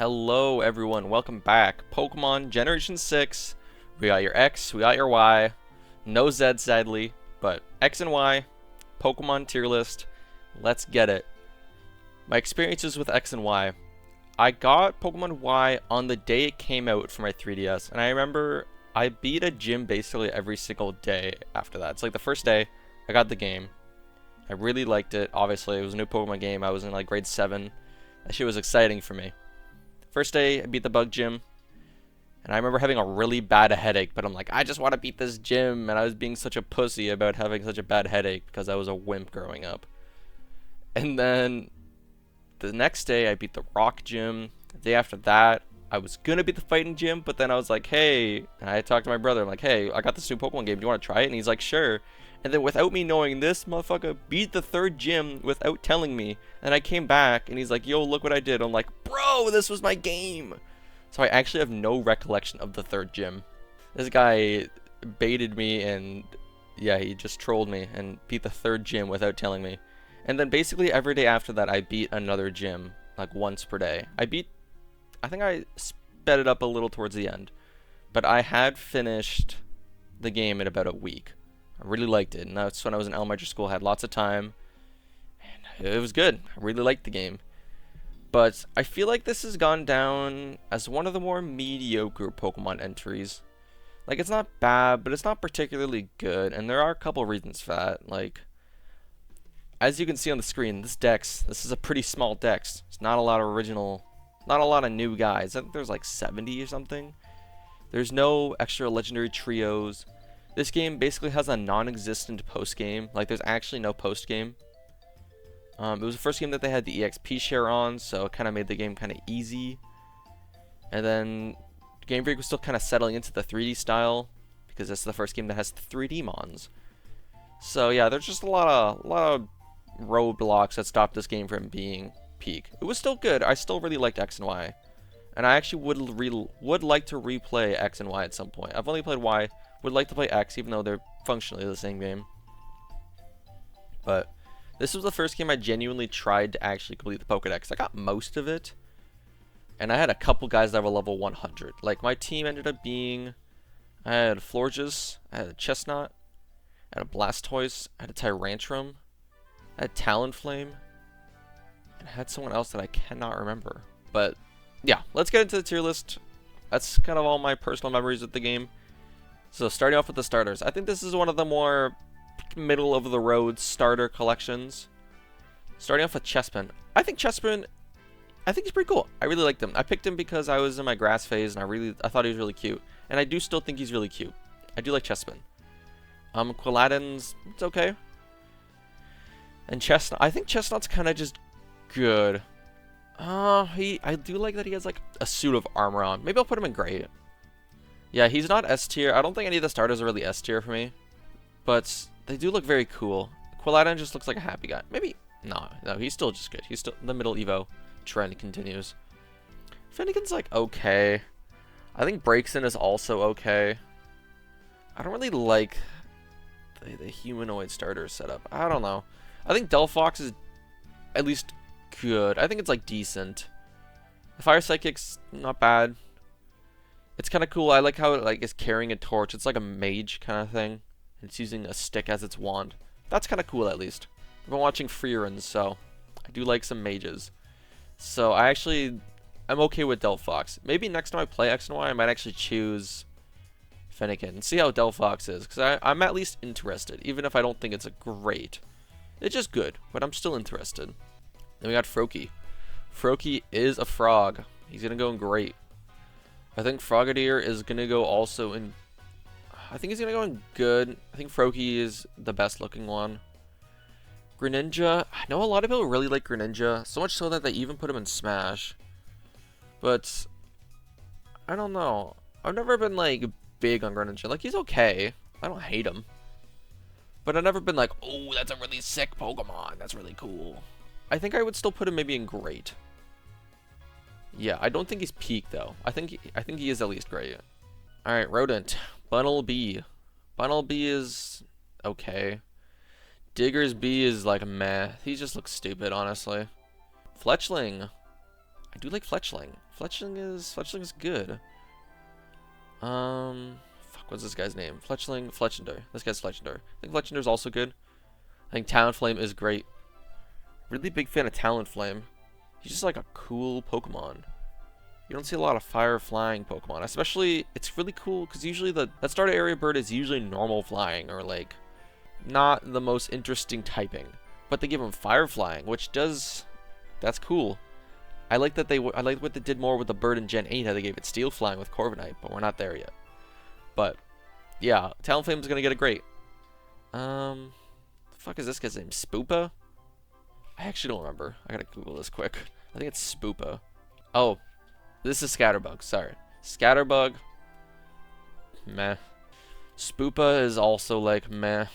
Hello everyone, welcome back. Pokemon Generation 6. We got your X, we got your Y. No Z sadly, but X and Y, Pokemon tier list. Let's get it. My experiences with X and Y. I got Pokemon Y on the day it came out for my 3DS, and I remember I beat a gym basically every single day after that. It's like the first day I got the game. I really liked it. Obviously, it was a new Pokemon game. I was in like grade 7. That shit was exciting for me. First day, I beat the bug gym, and I remember having a really bad headache, but I'm like, I just want to beat this gym, and I was being such a pussy about having such a bad headache because I was a wimp growing up. And then the next day, I beat the rock gym. The day after that, I was gonna beat the fighting gym, but then I was like, hey, and I talked to my brother, I'm like, hey, I got this new Pokemon game, do you want to try it? And he's like, sure. And then without me knowing, this motherfucker beat the third gym without telling me. And I came back and he's like, yo, look what I did. I'm like, bro, this was my game. So I actually have no recollection of the third gym. This guy baited me and yeah, he just trolled me and beat the third gym without telling me. And then basically every day after that, I beat another gym like once per day. I think I sped it up a little towards the end. But I had finished the game in about a week. I really liked it, and that's when I was in elementary school. I had lots of time, and it was good. I really liked the game. But I feel like this has gone down as one of the more mediocre Pokemon entries. Like, it's not bad, but it's not particularly good, and there are a couple reasons for that. Like, as you can see on the screen, this is a pretty small dex. It's not a lot of not a lot of new guys. I think there's like 70 or something. There's no extra legendary trios. This game basically has a non-existent post-game. Like, there's actually no post-game. It was the first game that they had the EXP share on, so it kind of made the game kind of easy. And then Game Freak was still kind of settling into the 3D style, because this is the first game that has 3D mons. So yeah, there's just a lot of roadblocks that stopped this game from being peak. It was still good. I still really liked X and Y. And I actually would like to replay X and Y at some point. I've only played Y. Would like to play X, even though they're functionally the same game. But this was the first game I genuinely tried to actually complete the Pokédex. I got most of it, and I had a couple guys that were level 100. Like, my team ended up being, I had a Florges, I had a Chestnut, I had a Blastoise, I had a Tyrantrum, I had Talonflame, and I had someone else that I cannot remember. But yeah, let's get into the tier list. That's kind of all my personal memories of the game. So starting off with the starters, I think this is one of the more middle of the road starter collections. Starting off with Chespin. I think he's pretty cool. I really liked him. I picked him because I was in my grass phase and I thought he was really cute. And I do still think he's really cute. I do like Chespin. Quilladin's, it's okay. And Chestnut, I think Chestnut's kind of just good. I do like that he has like a suit of armor on. Maybe I'll put him in gray. Yeah, he's not S tier. I don't think any of the starters are really S tier for me. But they do look very cool. Quilladin just looks like a happy guy. Maybe, no, he's still just good. He's still, the middle Evo trend continues. Finnegan's like okay. I think Braixen is also okay. I don't really like the humanoid starter setup. I don't know. I think Delphox is at least good. I think it's like decent. The Fire Psychic's not bad. It's kind of cool. I like how it like is carrying a torch. It's like a mage kind of thing. It's using a stick as its wand. That's kind of cool, at least. I've been watching freeruns, so I do like some mages. So I'm okay with Delphox. Maybe next time I play X and Y, I might actually choose Fennekin and see how Delphox is, because I'm at least interested, even if I don't think it's a great. It's just good, but I'm still interested. Then we got Froakie. Froakie is a frog. He's gonna go in great. I think Frogadier is going to go also in... I think he's going to go in good. I think Froakie is the best looking one. Greninja. I know a lot of people really like Greninja. So much so that they even put him in Smash. But I don't know. I've never been like big on Greninja. Like, he's okay. I don't hate him. But I've never been like, oh, that's a really sick Pokemon. That's really cool. I think I would still put him maybe in great. Yeah, I don't think he's peak though. I think he is at least great. All right, Rodent, Bunnelby. Bunnelby is okay. Diggersby is like meh. He just looks stupid, honestly. Fletchling. I do like Fletchling. Fletchling is good. Fuck, what's this guy's name? Fletchender. This guy's Fletchender. I think Fletchender's also good. I think Talonflame is great. Really big fan of Talonflame. He's just like a cool Pokemon. You don't see a lot of fire flying Pokemon. Especially, it's really cool because usually that starter area bird is usually normal flying or like not the most interesting typing. But they give him fire flying, which does, that's cool. I like that I like what they did more with the bird in Gen 8, how they gave it steel flying with Corviknight, but we're not there yet. But yeah, Talonflame is gonna get a great. The fuck is this guy's name? Spoopa? I actually don't remember. I gotta Google this quick. I think it's Spoopa. Oh, this is Scatterbug. Sorry, Scatterbug. Meh. Spoopa is also like meh.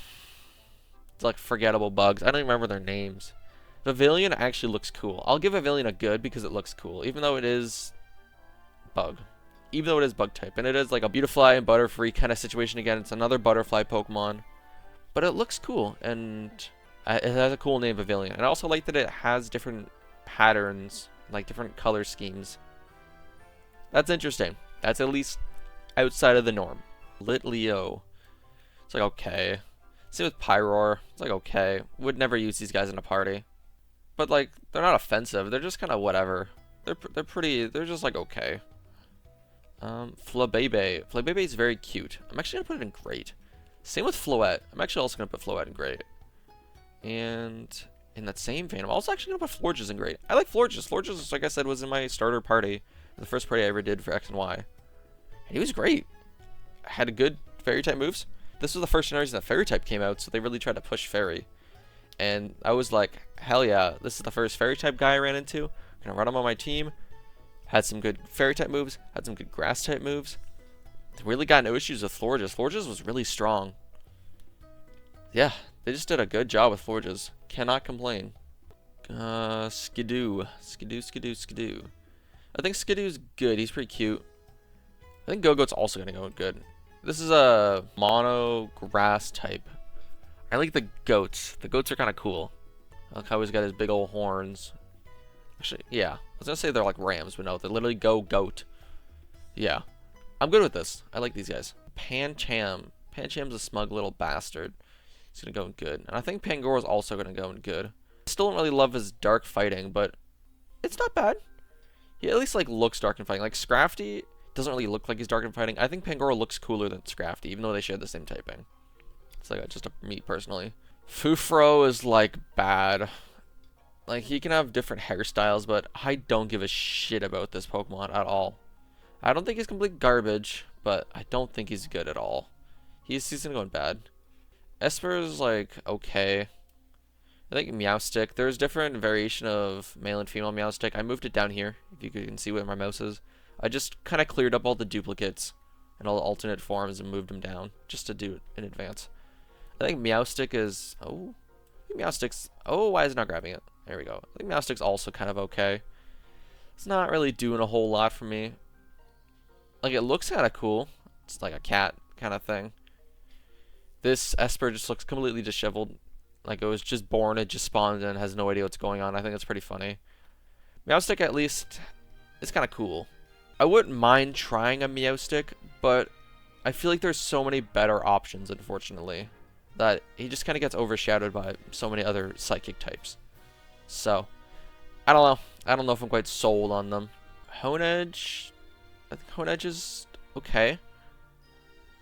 It's like forgettable bugs. I don't even remember their names. Pavilion actually looks cool. I'll give Pavilion a good because it looks cool, even though it is bug. Even though it is bug type, and it is like a Beautifly and Butterfree kind of situation again. It's another butterfly Pokemon, but it looks cool and it has a cool name, Pavilion. And I also like that it has different patterns, like different color schemes. That's interesting. That's at least outside of the norm. Litleo. It's like okay. Same with Pyroar. It's like okay. Would never use these guys in a party. But like they're not offensive. They're just kind of whatever. They're pretty. They're just like okay. Flabebe. Flabebe is very cute. I'm actually gonna put it in great. Same with Floette. I'm actually also gonna put Floette in great. And in that same vein, I'm also actually gonna put Florges in great. I like Florges. Florges, like I said, was in my starter party. The first party I ever did for X and Y. And he was great. Had a good fairy type moves. This was the first generation that fairy type came out, so they really tried to push fairy. And I was like, hell yeah, this is the first fairy type guy I ran into. Gonna run him on my team. Had some good fairy type moves, had some good grass type moves. Really got no issues with Florges. Florges was really strong. Yeah, they just did a good job with Florges. Cannot complain. Skidoo. I think Skidoo's good. He's pretty cute. I think Go-Goat's also gonna go good. This is a mono grass type. I like the goats. The goats are kind of cool. I like how he's got his big old horns. Actually, yeah. I was gonna say they're like rams, but no, they literally go goat. Yeah. I'm good with this. I like these guys. Pancham. Pancham's a smug little bastard. He's gonna go in good. And I think Pangora's also gonna go in good. Still don't really love his dark fighting, but it's not bad. He at least like looks dark and fighting. Like Scrafty doesn't really look like he's dark and fighting. I think Pangoro looks cooler than Scrafty, even though they share the same typing. It's like just me personally. Fufro is like bad. Like he can have different hairstyles, but I don't give a shit about this Pokemon at all. I don't think he's complete garbage, but I don't think he's good at all. He's gonna go in bad. Esper is like okay. I think Meowstic. There's different variation of male and female Meowstic. I moved it down here, if you can see where my mouse is. I just kind of cleared up all the duplicates and all the alternate forms and moved them down just to do it in advance. I think Meowstic is... Oh, I think Meowstic's... Oh, why is it not grabbing it? There we go. I think Meowstic's also kind of okay. It's not really doing a whole lot for me. Like, it looks kind of cool. It's like a cat kind of thing. This Esper just looks completely disheveled. Like, it was just born, it just spawned, and has no idea what's going on. I think it's pretty funny. Meowstic, at least, is kind of cool. I wouldn't mind trying a Meowstic, but I feel like there's so many better options, unfortunately, that he just kind of gets overshadowed by so many other psychic types. So, I don't know. I don't know if I'm quite sold on them. Honedge, I think Honedge is okay.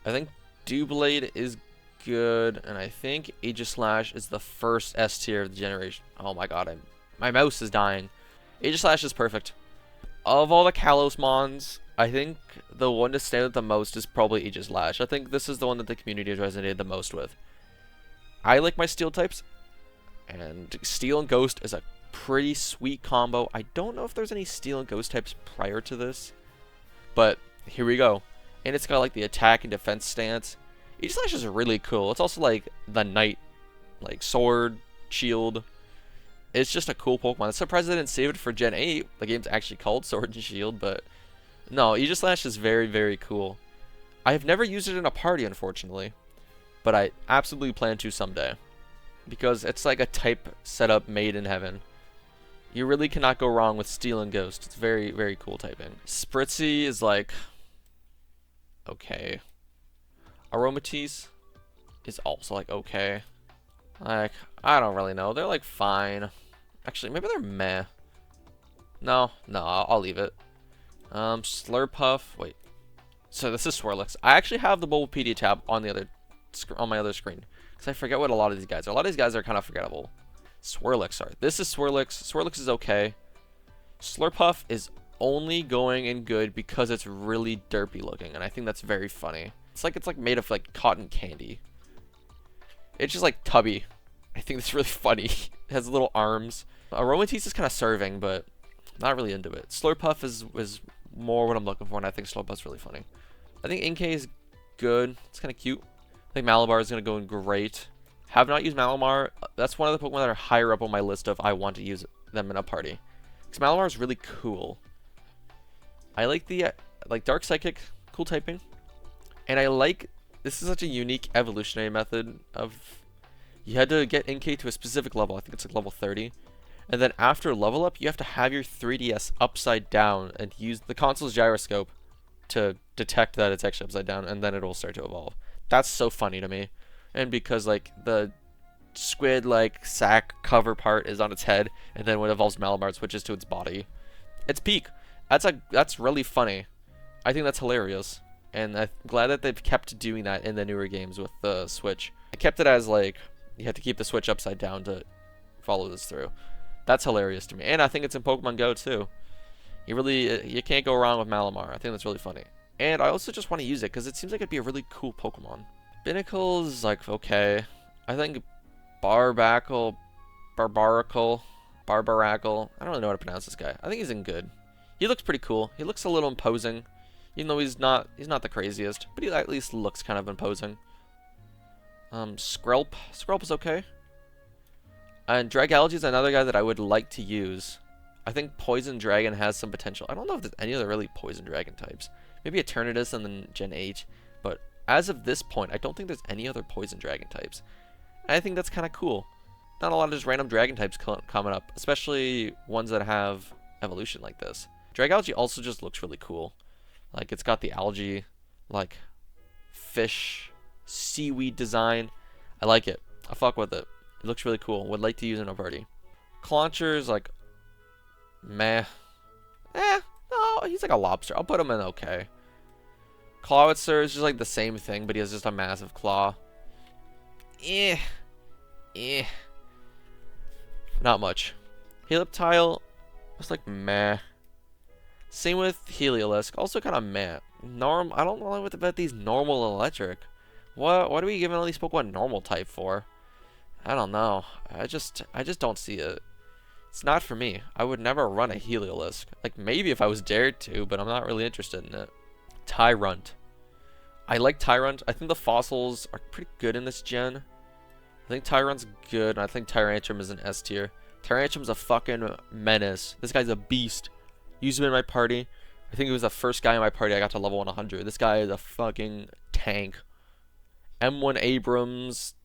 I think Doublade is good, and I think Aegislash is the first S tier of the generation. Oh my god, my mouse is dying. Aegislash is perfect. Of all the Kalos mons, I think the one to stand out the most is probably Aegislash. I think this is the one that the community has resonated the most with. I like my steel types, and Steel and Ghost is a pretty sweet combo. I don't know if there's any Steel and Ghost types prior to this, but here we go. And it's got like the attack and defense stance. Aegislash is really cool. It's also like the knight, like sword, shield. It's just a cool Pokemon. I'm surprised they didn't save it for Gen 8. The game's actually called Sword and Shield, but no, Aegislash is very, very cool. I have never used it in a party, unfortunately, but I absolutely plan to someday because it's like a type setup made in heaven. You really cannot go wrong with Steel and Ghost. It's very, very cool typing. Spritzy is like, okay. Aromatisse is also like, okay. Like, I don't really know. They're like fine. Actually, maybe they're meh. No, I'll leave it. Slurpuff. Wait. So this is Swirlix. I actually have the Bulbapedia tab on the other, on my other screen, because I forget what a lot of these guys are. A lot of these guys are kind of forgettable. Swirlix, sorry. This is Swirlix. Swirlix is okay. Slurpuff is only going in good because it's really derpy looking, and I think that's very funny. It's like made of like cotton candy. It's just like tubby. I think it's really funny. It has little arms. Aromatisse is kind of serving, but not really into it. Slurpuff is more what I'm looking for, and I think Slurpuff's really funny. I think Inkay is good. It's kind of cute. I think Malabar is going to go in great. Have not used Malamar. That's one of the Pokemon that are higher up on my list of I want to use them in a party. Because Malamar is really cool. I like the like Dark Psychic, cool typing. And I like, this is such a unique evolutionary method of, you had to get Inkay to a specific level. I think it's like level 30. And then after level up, you have to have your 3DS upside down and use the console's gyroscope to detect that it's actually upside down, and then it'll start to evolve. That's so funny to me. And because like the squid like sack cover part is on its head, and then when it evolves Malamar it switches to its body. It's peak. That's really funny. I think that's hilarious. And I'm glad that they've kept doing that in the newer games with the Switch. I kept it as like, you have to keep the Switch upside down to follow this through. That's hilarious to me. And I think it's in Pokemon Go too. You can't go wrong with Malamar. I think that's really funny. And I also just want to use it because it seems like it'd be a really cool Pokemon. Binnacle's like, okay. I think Barbaracle, I don't really know how to pronounce this guy. I think he's in good. He looks pretty cool. He looks a little imposing. Even though he's not the craziest, but he at least looks kind of imposing. Skrelp is okay. And Dragalge is another guy that I would like to use. I think Poison Dragon has some potential. I don't know if there's any other really Poison Dragon types. Maybe Eternatus and then Gen 8. But as of this point, I don't think there's any other Poison Dragon types. And I think that's kind of cool. Not a lot of just random Dragon types coming up, especially ones that have evolution like this. Dragalge also just looks really cool. Like, it's got the algae, like, fish, seaweed design. I like it. I fuck with it. It looks really cool. Would like to use it in a party. Clauncher's like, meh. No, he's like a lobster. I'll put him in okay. Clawitzer is just like the same thing, but he has just a massive claw. Not much. Helioptile, just like meh. Same with Heliolisk, also kind of meh. I don't know what about these normal electric. What are we giving all these Pokemon normal type for? I don't know. I just don't see it. It's not for me. I would never run a Heliolisk. Like, maybe if I was dared to, but I'm not really interested in it. Tyrunt. I like Tyrunt. I think the fossils are pretty good in this gen. I think Tyrunt's good, and I think Tyrantrum is an S tier. Tyrantrum's a fucking menace. This guy's a beast. Use him in my party. I think he was the first guy in my party I got to level 100. This guy is a fucking tank. M1 Abrams,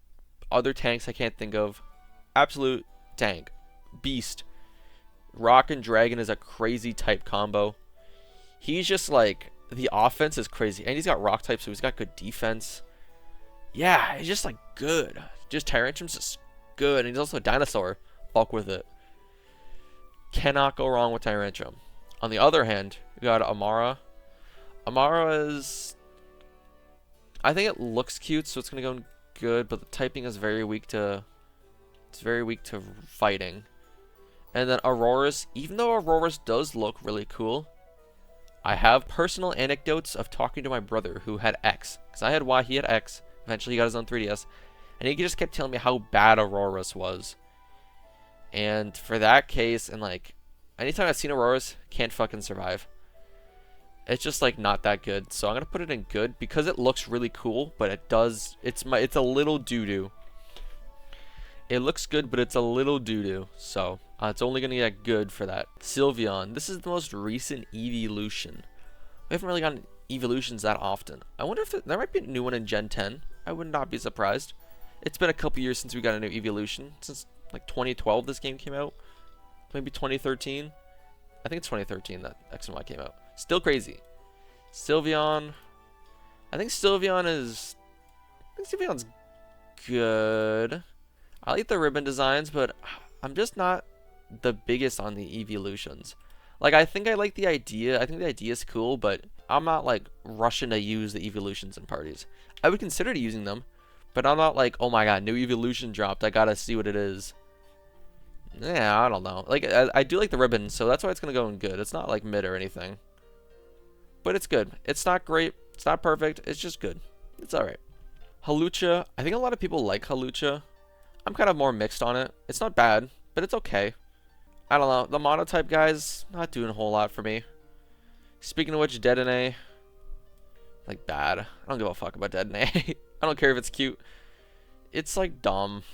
other tanks I can't think of. Absolute tank. Beast. Rock and Dragon is a crazy type combo. He's just like, the offense is crazy. And he's got rock type, so he's got good defense. Yeah, he's just like good. Just Tyrantrum's just good. And he's also a dinosaur. Fuck with it. Cannot go wrong with Tyrantrum. On the other hand, we got Amara. Amara is, I think it looks cute, so it's gonna go good, but the typing is very weak to, fighting. And then Aurorus, even though Aurorus does look really cool, I have personal anecdotes of talking to my brother who had X, because I had Y, he had X. Eventually, he got his own 3DS, and he just kept telling me how bad Aurorus was. And for that case, and like, anytime I've seen Aurorus, can't fucking survive. It's just like not that good. So I'm gonna put it in good because it looks really cool, but it's a little doo-doo. It looks good, but it's a little doo-doo. So it's only gonna get good for that. Sylveon. This is the most recent evolution. We haven't really gotten evolutions that often. I wonder if there might be a new one in Gen 10. I would not be surprised. It's been a couple years since we got a new evolution. Since like 2012 this game came out. maybe 2013. I think it's 2013 that X and Y came out. Still crazy. Sylveon. I think Sylveon's good. I like the ribbon designs, but I'm just not the biggest on the evolutions. Like, I think I like the idea. I think the idea is cool, but I'm not like rushing to use the evolutions in parties. I would consider using them, but I'm not like, oh my god, new evolution dropped, I gotta see what it is. Yeah, I don't know. Like, I do like the ribbon, so that's why it's gonna go in good. It's not like mid or anything, but it's good. It's not great. It's not perfect. It's just good. It's alright. Hawlucha. I think a lot of people like Hawlucha. I'm kind of more mixed on it. It's not bad, but it's okay. I don't know. The monotype guys, not doing a whole lot for me. Speaking of which, Dedenne. Like, bad. I don't give a fuck about Dedenne. I don't care if it's cute. It's like dumb.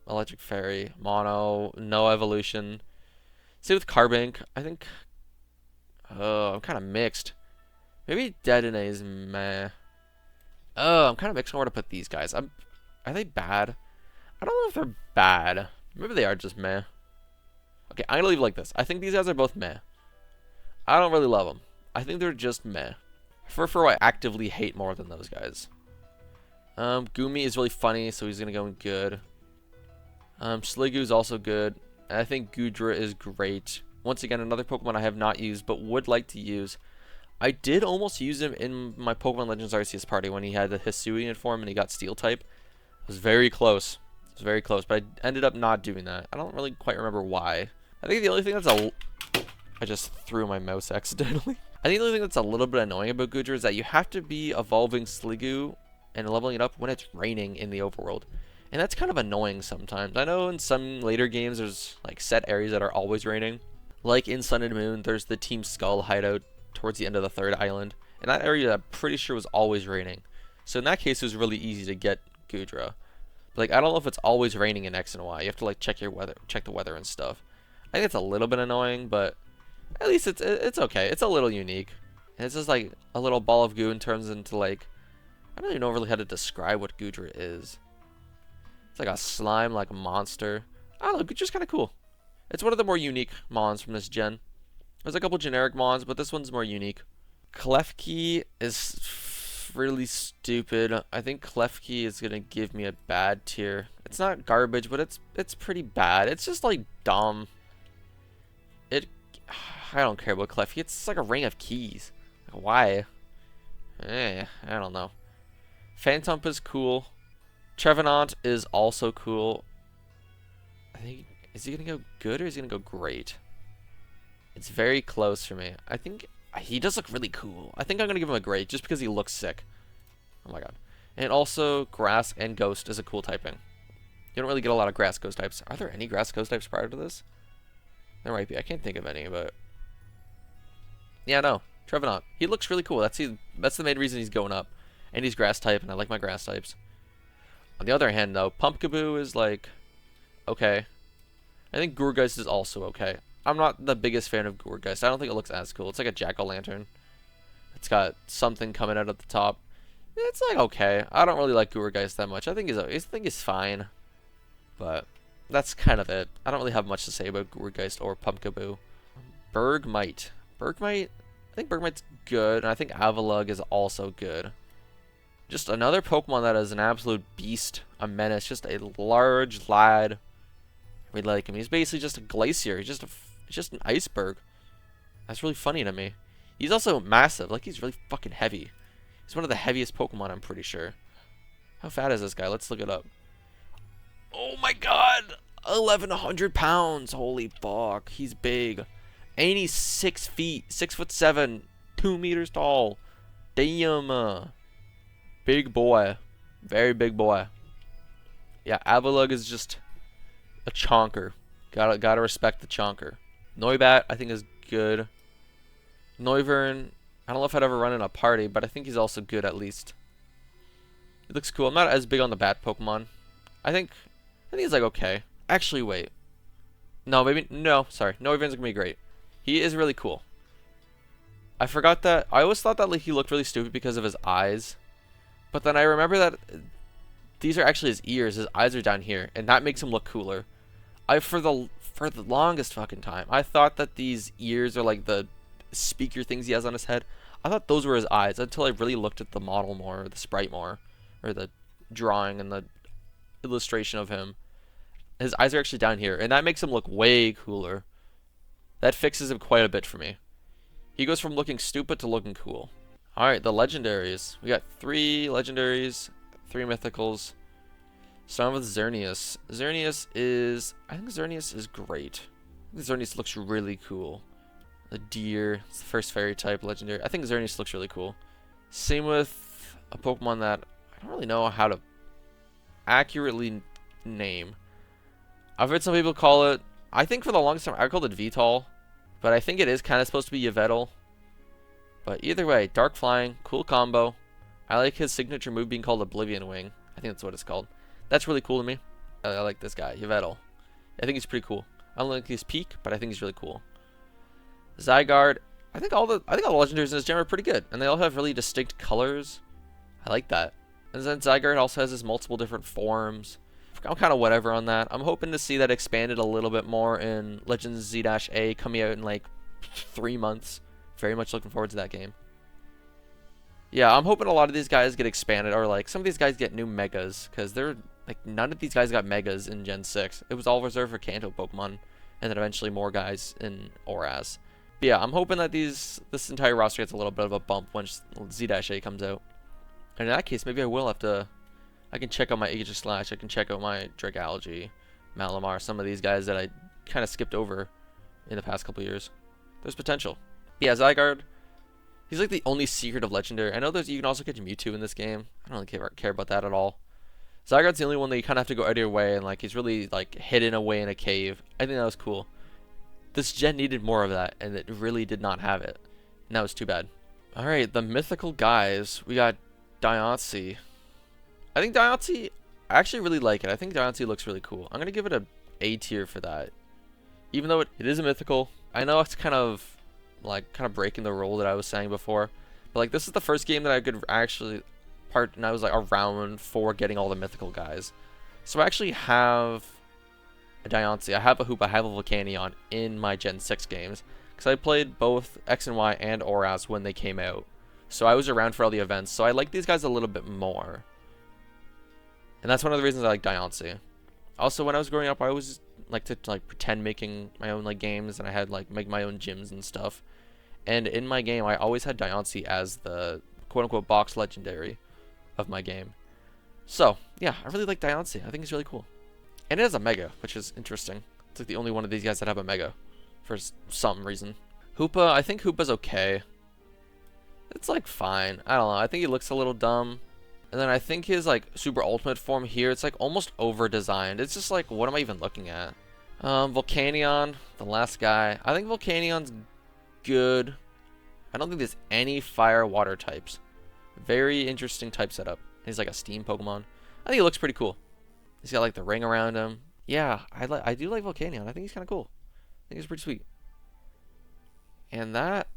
Electric Fairy. Mono. No evolution. Same with Carbink. I think... I'm kind of mixed. Maybe Dedenne is meh. I'm kind of mixed on where to put these guys. Are they bad? I don't know if they're bad. Maybe they are just meh. Okay, I'm gonna leave it like this. I think these guys are both meh. I don't really love them. I think they're just meh. Furfur I actively hate more than those guys. Gumi is really funny, so he's gonna go in good. Sliggoo is also good. And I think Goodra is great. Once again, another Pokemon I have not used, but would like to use. I did almost use him in my Pokemon Legends Arceus party when he had the Hisuian form and he got Steel type. It was very close. It was very close, but I ended up not doing that. I don't really quite remember why. I think the only thing that's I just threw my mouse accidentally. I think the only thing that's a little bit annoying about Goodra is that you have to be evolving Sliggoo and leveling it up when it's raining in the overworld. And that's kind of annoying sometimes. I know in some later games there's like set areas that are always raining. Like in Sun and Moon, there's the Team Skull hideout towards the end of the 3rd island. And that area I'm pretty sure was always raining. So in that case it was really easy to get Goodra. But, like, I don't know if it's always raining in X and Y. You have to like check the weather and stuff. I think it's a little bit annoying, but at least it's okay. It's a little unique. And it's just like a little ball of goo and turns into like, I don't even know really how to describe what Goodra is. It's like a slime, like a monster. I don't know, Goodra's kind of cool. It's one of the more unique mons from this gen. There's a couple generic mons, but this one's more unique. Klefki is really stupid. I think Klefki is gonna give me a bad tier. It's not garbage, but it's pretty bad. It's just like dumb. I don't care about Klefki. It's like a ring of keys. Like, why? I don't know. Phantump is cool. Trevenant is also cool. I think, is he gonna go good or is he gonna go great? It's very close for me. I think he does look really cool. I think I'm gonna give him a great just because he looks sick. Oh my god. And also, Grass and Ghost is a cool typing. You don't really get a lot of Grass Ghost types. Are there any Grass Ghost types prior to this? There might be. I can't think of any, but yeah, no. Trevenant. He looks really cool. That's the main reason he's going up. And he's Grass type, and I like my Grass types. On the other hand, though, Pumpkaboo is like okay. I think Gourgeist is also okay. I'm not the biggest fan of Gourgeist. I don't think it looks as cool. It's like a jack-o'-lantern. It's got something coming out at the top. It's like okay. I don't really like Gourgeist that much. I think he's fine. But that's kind of it. I don't really have much to say about Gourgeist or Pumpkaboo. Bergmite. I think Bergmite's good, and I think Avalugg is also good. Just another Pokemon that is an absolute beast, a menace, just a large lad. I really like him. He's basically just a glacier. He's just an iceberg. That's really funny to me. He's also massive. Like, he's really fucking heavy. He's one of the heaviest Pokemon, I'm pretty sure. How fat is this guy? Let's look it up. Oh my god! 1,100 pounds! Holy fuck. He's big. And he's 6 feet. 6'7". 2 meters tall. Damn. Big boy. Very big boy. Yeah, Avalugg is just a chonker. Gotta respect the chonker. Noibat, I think, is good. Noivern, I don't know if I'd ever run in a party, but I think he's also good at least. He looks cool. I'm not as big on the bat Pokemon. I think he's like okay. Actually, wait. No, maybe no. Sorry, Noivern's gonna be great. He is really cool. I forgot that. I always thought that like he looked really stupid because of his eyes, but then I remember that these are actually his ears. His eyes are down here, and that makes him look cooler. For for the longest fucking time, I thought that these ears are like the speaker things he has on his head. I thought those were his eyes until I really looked at the model more, or the sprite more, or the drawing and the illustration of him. His eyes are actually down here, and that makes him look way cooler. That fixes him quite a bit for me. He goes from looking stupid to looking cool. Alright, the legendaries. We got 3 legendaries, 3 mythicals. Starting with Xerneas. I think Xerneas is great. I think Xerneas looks really cool. The deer, it's the first fairy type legendary. I think Xerneas looks really cool. Same with a Pokemon that I don't really know how to accurately name. I've heard some people call it, I think for the longest time I called it VTOL, but I think it is kind of supposed to be Yveltal. But either way, Dark Flying, cool combo. I like his signature move being called Oblivion Wing. I think that's what it's called. That's really cool to me. I like this guy, Yveltal. I think he's pretty cool. I don't like his peak, but I think he's really cool. Zygarde, I think all the legendaries in this gym are pretty good, and they all have really distinct colors. I like that. And then Zygarde also has his multiple different forms. I'm kind of whatever on that. I'm hoping to see that expanded a little bit more in Legends Z-A coming out in like 3 months. Very much looking forward to that game. Yeah, I'm hoping a lot of these guys get expanded, or like some of these guys get new megas, because they're like none of these guys got megas in Gen 6. It was all reserved for Kanto Pokemon, and then eventually more guys in ORAS. But yeah, I'm hoping that this entire roster gets a little bit of a bump once Z-A comes out. And in that case, maybe I will have to. I can check out my Aegislash, I can check out my Dragalge, Malamar, some of these guys that I kind of skipped over in the past couple years. There's potential. But yeah, Zygarde. He's like the only secret of Legendary. I know you can also catch Mewtwo in this game. I don't really care about that at all. Zygarde's the only one that you kind of have to go out of your way, and like he's really like hidden away in a cave. I think that was cool. This gen needed more of that, and it really did not have it. And that was too bad. Alright, the mythical guys. We got Diancie. I think Diancie, I actually really like it. I think Diancie looks really cool. I'm going to give it a A tier for that. Even though it is a mythical, I know it's kind of breaking the rule that I was saying before. But like this is the first game that I could actually and I was like around for getting all the mythical guys. So I actually have a Diancie, I have a Hoop, I have a Volcanion in my Gen 6 games. Because I played both X and Y and ORAS when they came out. So I was around for all the events. So I like these guys a little bit more. And that's one of the reasons I like Diancie. Also, when I was growing up, I always like to pretend making my own like games, and I had like make my own gyms and stuff. And in my game, I always had Diancie as the quote-unquote box legendary of my game. So yeah, I really like Diancie. I think it's really cool. And it has a Mega, which is interesting. It's like the only one of these guys that have a Mega for some reason. Hoopa, I think Hoopa's okay. It's like fine. I don't know. I think he looks a little dumb. And then I think his like super ultimate form here, it's like almost over designed. It's just like, what am I even looking at? Volcanion, the last guy. I think Volcanion's good. I don't think there's any fire water types. Very interesting type setup. He's like a steam Pokemon. I think he looks pretty cool. He's got like the ring around him. Yeah, I do like Volcanion. I think he's kind of cool. I think he's pretty sweet. And that,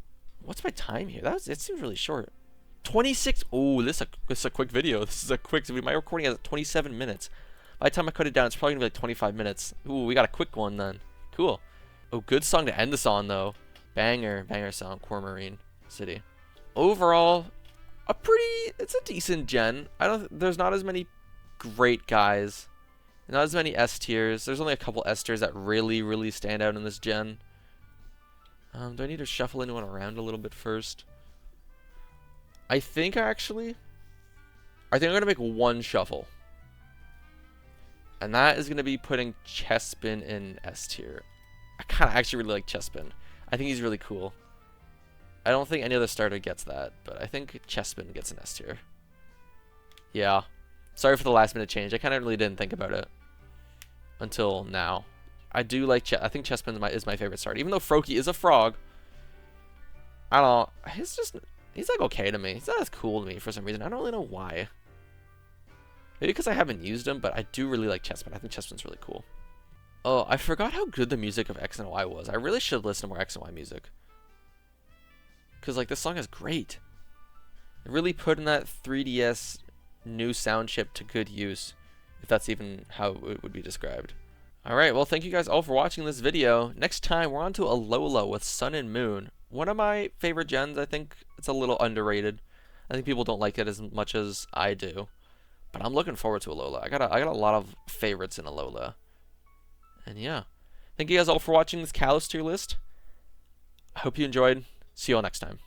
what's my time here? It seems really short. 26. Oh, this is a quick video. This is a quick. My recording has 27 minutes. By the time I cut it down, it's probably gonna be like 25 minutes. Ooh, we got a quick one then. Cool. Oh, good song to end this on though. Banger song. Cormarine City. Overall, it's a decent gen. There's not as many great guys. Not as many S tiers. There's only a couple S tiers that really stand out in this gen. Do I need to shuffle anyone around a little bit first? I think I'm going to make one shuffle. And that is going to be putting Chespin in S tier. I kind of actually really like Chespin. I think he's really cool. I don't think any other starter gets that, but I think Chespin gets an S tier. Yeah. Sorry for the last minute change. I kind of really didn't think about it until now. I do like I think Chespin is my favorite starter. Even though Froakie is a frog, I don't know. He's like okay to me. He's not as cool to me for some reason. I don't really know why. Maybe because I haven't used him, but I do really like Chespin. I think Chespin's really cool. Oh, I forgot how good the music of X and Y was. I really should listen to more X and Y music. Because like this song is great. It really put in that 3DS new sound chip to good use. If that's even how it would be described. Alright, well, thank you guys all for watching this video. Next time, we're on to Alola with Sun and Moon. One of my favorite gens. I think it's a little underrated. I think people don't like it as much as I do. But I'm looking forward to Alola. I got a lot of favorites in Alola. And yeah. Thank you guys all for watching this Kalos tier list. I hope you enjoyed. See you all next time.